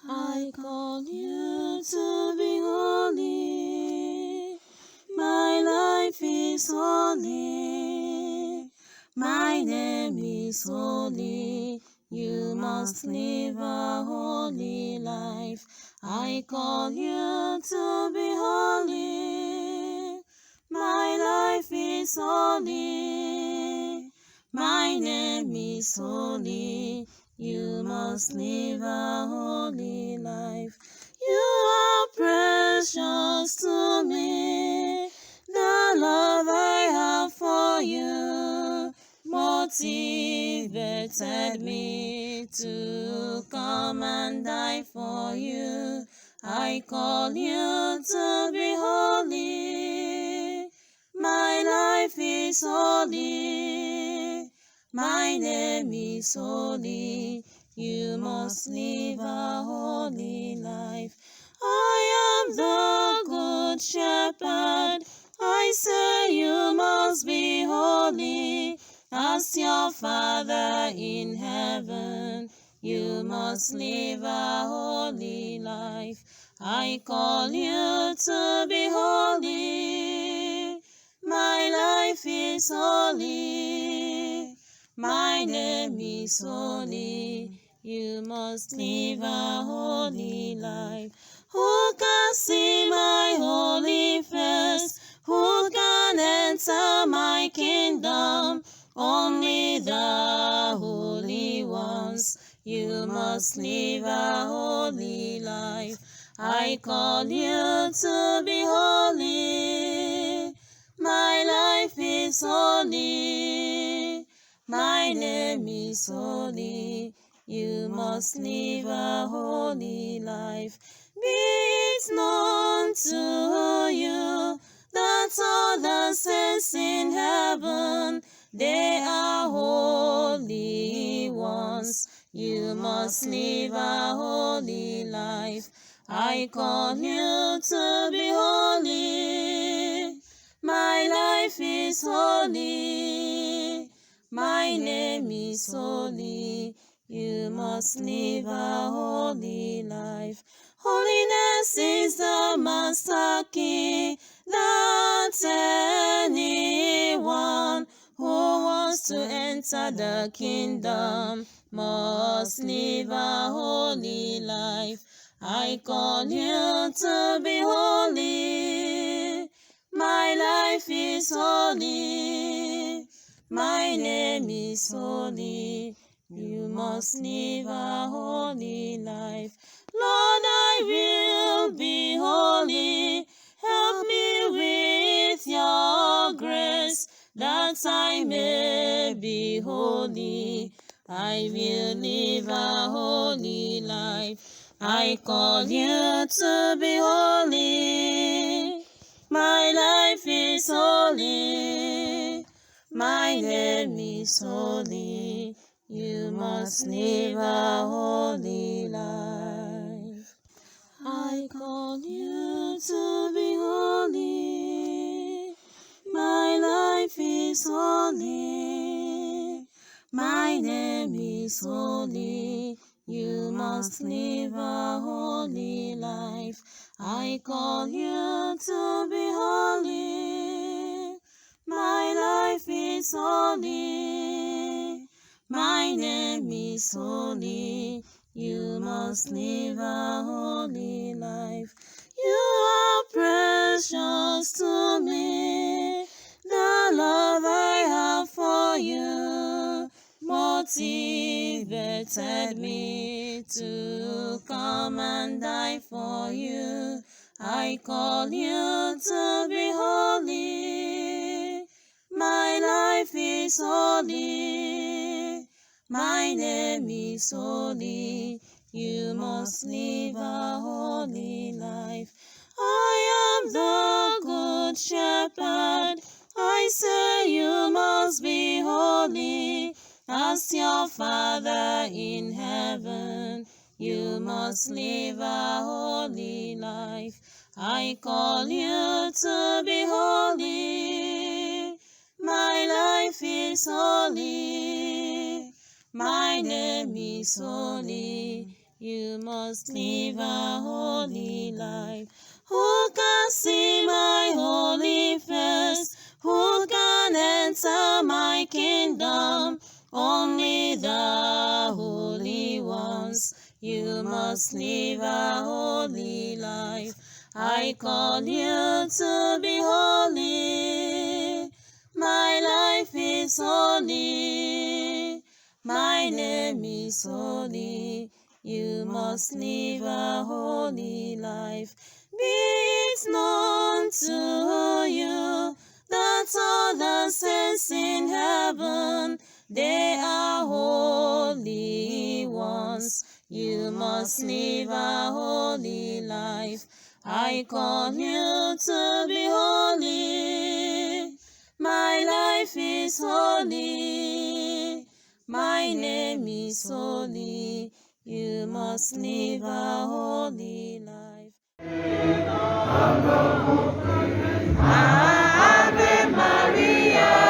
I call you to be holy. My life is holy. My name is holy. You must live a holy life. I call you to be holy. My life is holy. My name is holy. You must live a holy life. You are precious to me. The love I have for you motivated me to come and die for you. I call you to be holy. My life is holy. My name is holy. You must live a holy life. I am the good shepherd. I say you must be holy. As your Father in heaven, you must live a holy life. I call you to be holy. My life is holy. My name is holy. You must live a holy life. Who can see my holy face? Who can enter my kingdom? Only the holy ones. You must live a holy life. I call you to be holy. My life is holy. My name is holy. You must live a holy life. Be it known to you that all the saints in heaven, they are holy ones. You must live a holy life. I call you to be holy. My life is holy. My name is holy. You must live a holy life. Holiness is the master key that anyone who wants to enter the kingdom must live a holy life. I call you to be holy. My life is holy. My name is holy. You must live a holy life. Lord, I will be holy. Help me with your grace, that I may be holy. I will live a holy life. I call you to be holy. My life is holy. My name is holy. You must live a holy life. I call you to be holy. My life is holy. My name is holy. You must live a holy life. I call you to be holy. My life is holy. My name is holy. You must live a holy life. You are precious to me. The love I have for you motivated me to come and die for you. I call you to be holy. My life is holy. My name is holy. You must live a holy life. I am the good shepherd. I say you must be holy. As your Father in heaven, you must live a holy life. I call you to be holy. My life is holy. My name is holy. You must live a holy life. Who can see my holy face? Who can enter my kingdom? Only the holy ones. You must live a holy life. I call you to be holy. My life is holy. My name is holy. You must live a holy life. Be it known to you that all the saints in heaven, they are holy ones. You must live a holy life. I call you to be holy. My life is holy. My name is holy. You must live a holy life. Ave Maria,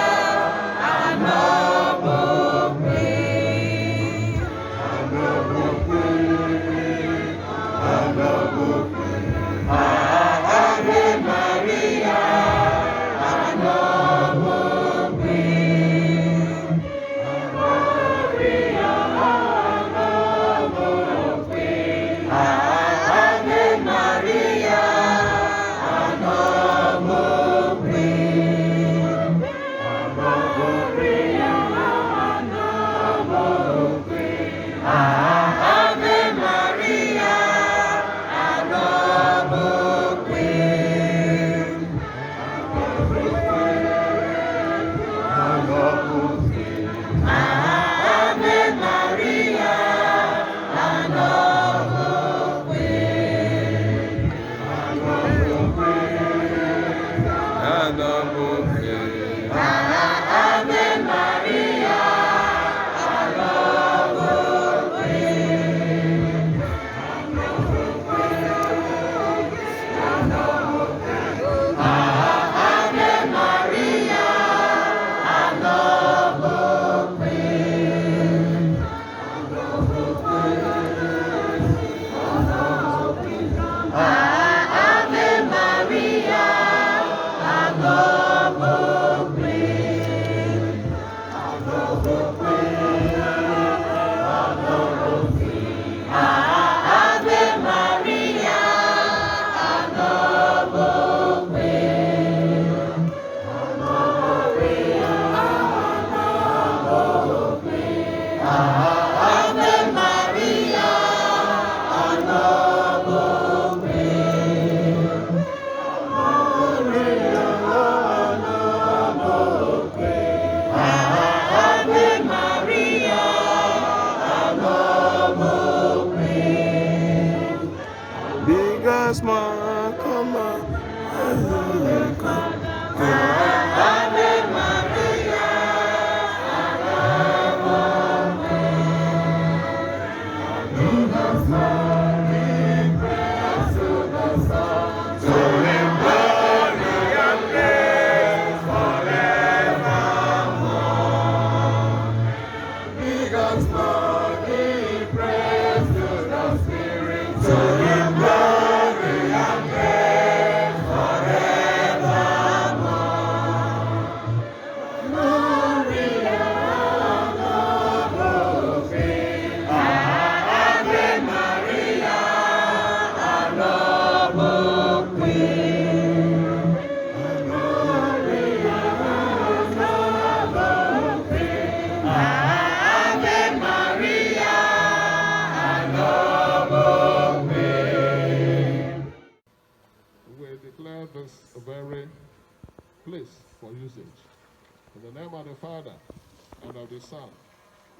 Son,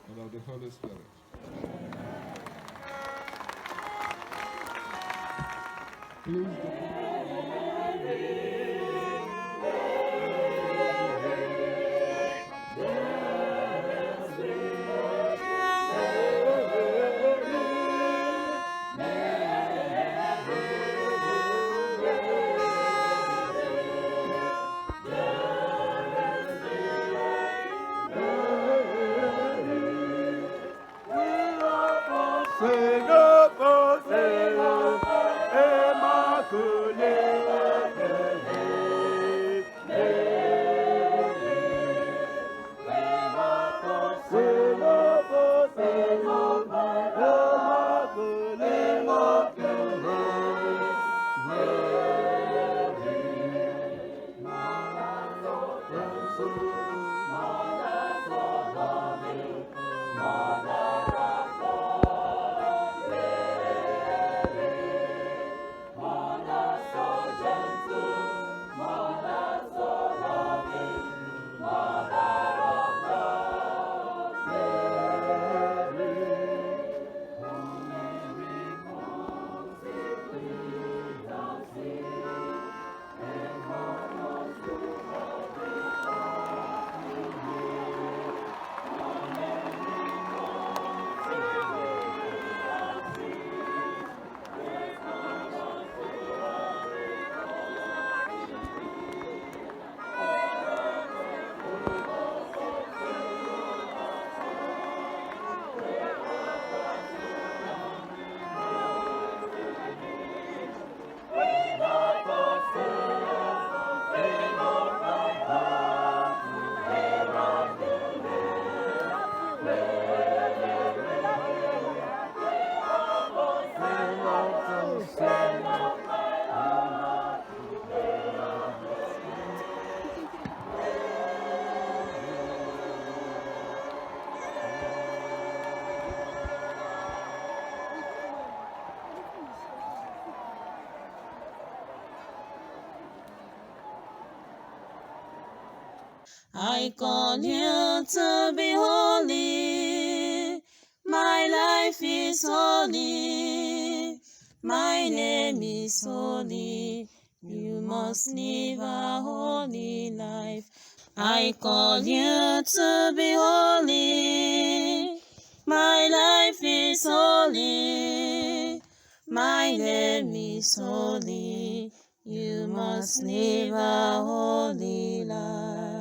and of the Holy Spirit. Sing up! I call you to be holy. My life is holy. My name is holy. You must live a holy life. I call you to be holy. My life is holy. My name is holy. You must live a holy life.